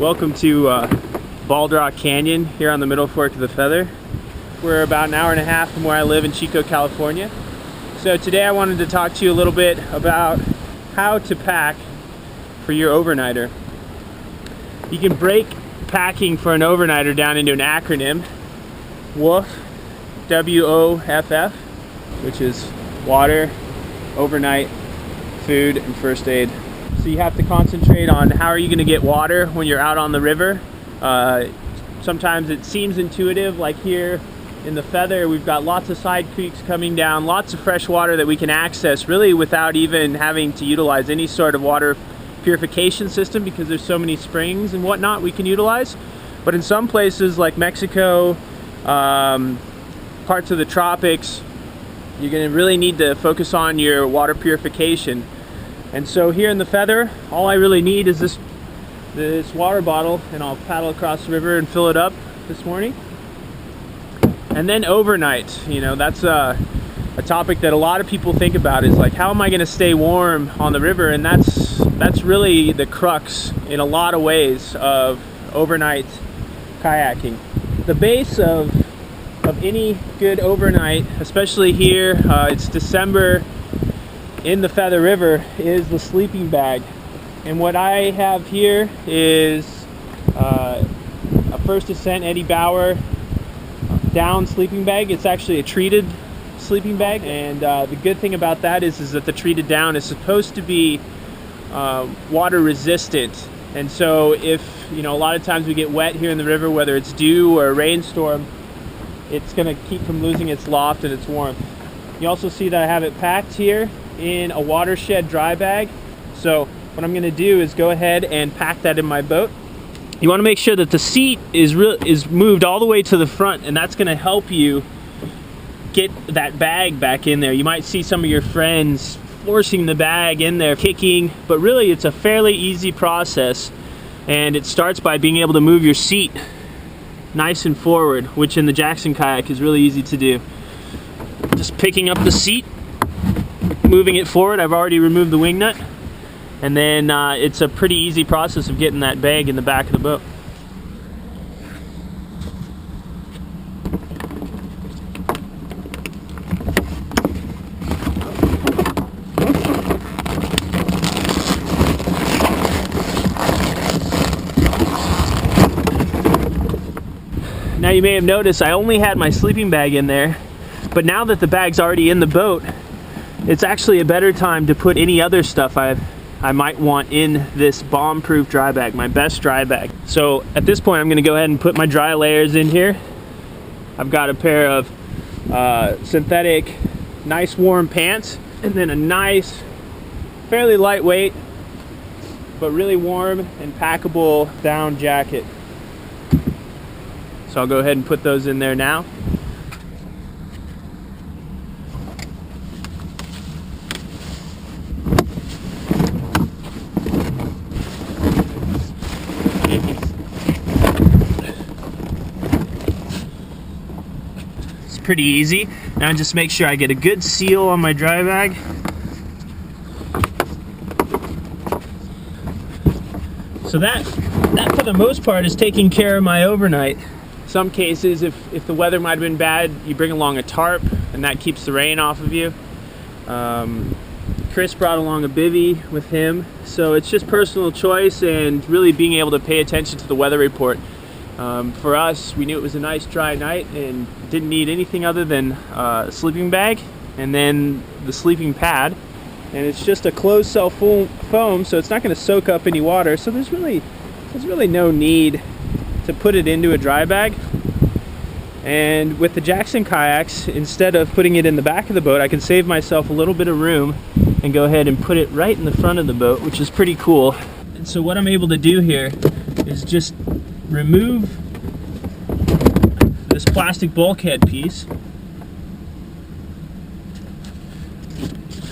Welcome to Bald Rock Canyon here on the Middle Fork of the Feather. We're about an hour and a half from where I live in Chico, California. So today I wanted to talk to you a little bit about how to pack for your overnighter. You can break packing for an overnighter down into an acronym, WOOF, W-O-F-F, which is water, overnight, food, and first aid. So you have to concentrate on how are you going to get water when you're out on the river. Sometimes it seems intuitive, like here in the Feather we've got lots of side creeks coming down, lots of fresh water that we can access really without even having to utilize any sort of water purification system, because there's so many springs and whatnot we can utilize. But in some places like Mexico, parts of the tropics, you're going to really need to focus on your water purification. And so here in the Feather, all I really need is this water bottle, and I'll paddle across the river and fill it up this morning. And then overnight, you know, that's a topic that a lot of people think about, is like, how am I going to stay warm on the river? And that's really the crux in a lot of ways of overnight kayaking. The base of any good overnight, especially here, it's December in the Feather River, is the sleeping bag. And what I have here is a First Ascent Eddie Bauer down sleeping bag. It's actually a treated sleeping bag, and the good thing about that is that the treated down is supposed to be water resistant. And so if, you know, a lot of times we get wet here in the river, whether it's dew or a rainstorm, it's going to keep from losing its loft and its warmth. You also see that I have it packed here in a watershed dry bag. So what I'm going to do is go ahead and pack that in my boat. You want to make sure that the seat is moved all the way to the front, and that's going to help you get that bag back in there. You might see some of your friends forcing the bag in there, kicking, but really it's a fairly easy process, and it starts by being able to move your seat nice and forward, which in the Jackson kayak is really easy to do. Just picking up the seat, moving it forward. I've already removed the wing nut, and then it's a pretty easy process of getting that bag in the back of the boat. Now you may have noticed I only had my sleeping bag in there, but now that the bag's already in the boat, it's actually a better time to put any other stuff I might want in this bomb-proof dry bag, my best dry bag. So at this point I'm going to go ahead and put my dry layers in here. I've got a pair of synthetic nice warm pants, and then a nice fairly lightweight but really warm and packable down jacket. So I'll go ahead and put those in there now. It's pretty easy. Now just make sure I get a good seal on my dry bag. So that for the most part is taking care of my overnight. Some cases, if the weather might have been bad, you bring along a tarp, and that keeps the rain off of you. Chris brought along a bivvy with him, so it's just personal choice and really being able to pay attention to the weather report. For us, we knew it was a nice dry night and didn't need anything other than a sleeping bag and then the sleeping pad. And it's just a closed cell foam, so it's not going to soak up any water. So there's really no need to put it into a dry bag. And with the Jackson kayaks, instead of putting it in the back of the boat, I can save myself a little bit of room and go ahead and put it right in the front of the boat, which is pretty cool. And so what I'm able to do here is just remove this plastic bulkhead piece,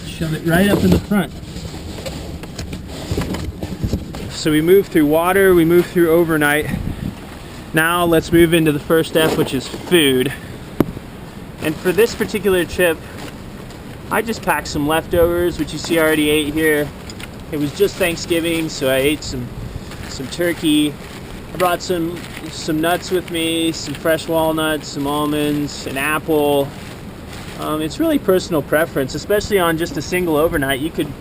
shove it right up in the front. So we move through water, we move through overnight. Now let's move into the first F, which is food. And for this particular trip, I just packed some leftovers, which you see I already ate here. It was just Thanksgiving, so I ate some turkey, I brought some nuts with me, some fresh walnuts, some almonds, an apple. It's really personal preference, especially on just a single overnight. You could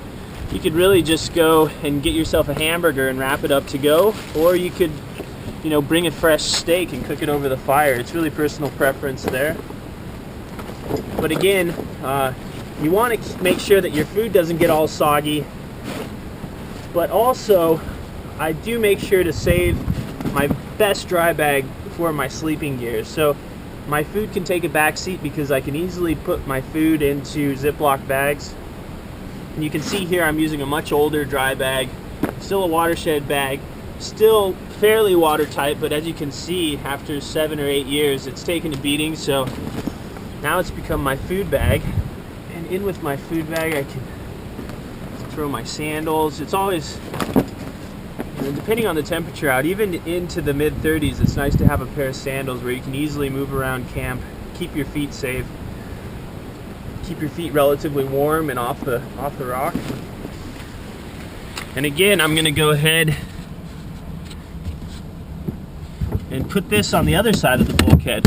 really just go and get yourself a hamburger and wrap it up to go, or you could, bring a fresh steak and cook it over the fire. It's really personal preference there. But again, you want to make sure that your food doesn't get all soggy. But also, I do make sure to save my best dry bag for my sleeping gear. So my food can take a back seat because I can easily put my food into Ziploc bags. And you can see here I'm using a much older dry bag, still a watershed bag, still fairly watertight, but as you can see, after 7 or 8 years, it's taken a beating. So now it's become my food bag. And in with my food bag, I can throw my sandals. It's always, depending on the temperature out, even into the mid-30s, it's nice to have a pair of sandals where you can easily move around camp, keep your feet safe, keep your feet relatively warm and off the rock. And again, I'm going to go ahead and put this on the other side of the bulkhead.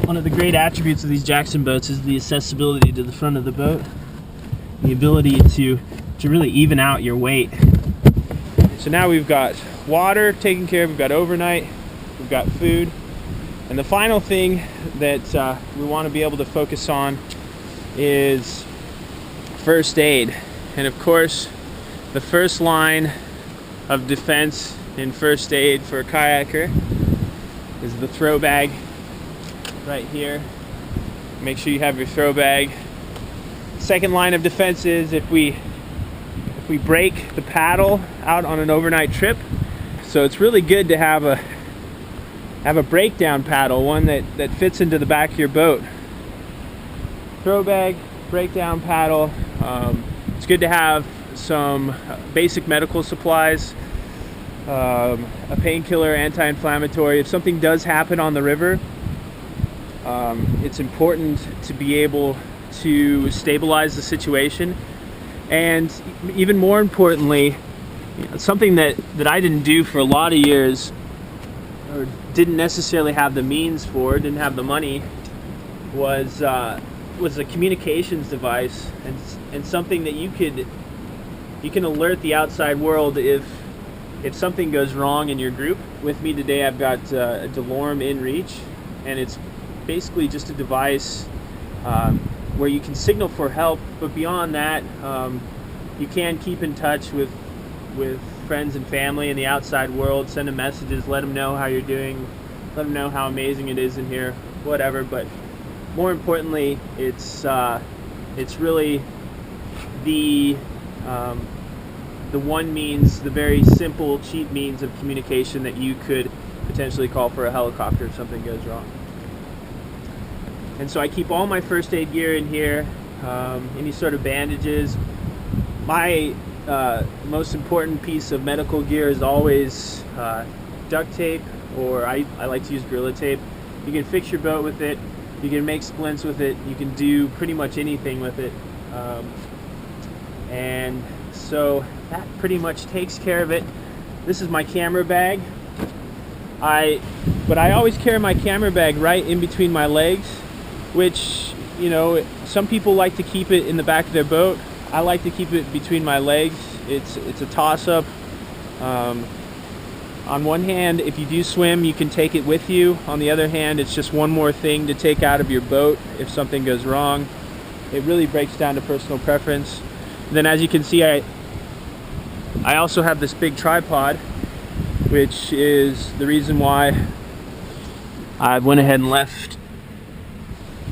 One of the great attributes of these Jackson boats is the accessibility to the front of the boat. The ability to really even out your weight. So now we've got water taken care of, we've got overnight, we've got food, and the final thing that we want to be able to focus on is first aid. And of course, the first line of defense in first aid for a kayaker is the throw bag right here. Make sure you have your throw bag. Second line of defense is if we break the paddle out on an overnight trip. So it's really good to have a breakdown paddle, one that fits into the back of your boat. Throw bag, breakdown paddle. It's good to have some basic medical supplies, a painkiller, anti-inflammatory. If something does happen on the river, it's important to be able to stabilize the situation. And even more importantly, something that I didn't do for a lot of years, or didn't necessarily have the means for, didn't have the money, was a communications device, and something that you can alert the outside world if something goes wrong in your group. With me today, I've got a DeLorme InReach, and it's basically just a device where you can signal for help, but beyond that, you can keep in touch with friends and family in the outside world, send them messages, let them know how you're doing, let them know how amazing it is in here, whatever. But more importantly, it's really the one means, the very simple, cheap means of communication that you could potentially call for a helicopter if something goes wrong. And so I keep all my first aid gear in here, any sort of bandages. My most important piece of medical gear is always duct tape, or I like to use Gorilla Tape. You can fix your boat with it, you can make splints with it, you can do pretty much anything with it. And so that pretty much takes care of it. This is my camera bag. But I always carry my camera bag right in between my legs, which, some people like to keep it in the back of their boat. I like to keep it between my legs. It's a toss-up. On one hand, if you do swim, you can take it with you. On the other hand, it's just one more thing to take out of your boat if something goes wrong. It really breaks down to personal preference. And then, as you can see, I also have this big tripod, which is the reason why I went ahead and left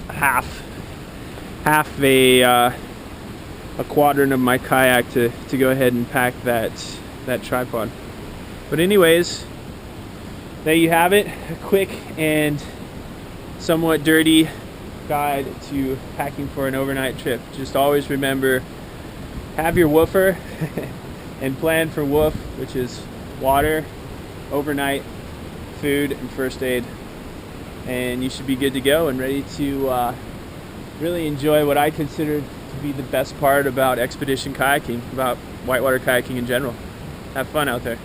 half a quadrant of my kayak to go ahead and pack that tripod. But anyways, there you have it, a quick and somewhat dirty guide to packing for an overnight trip. Just always remember, have your woofer and plan for woof, which is water, overnight, food, and first aid. And you should be good to go and ready to really enjoy what I consider to be the best part about expedition kayaking, about whitewater kayaking in general. Have fun out there.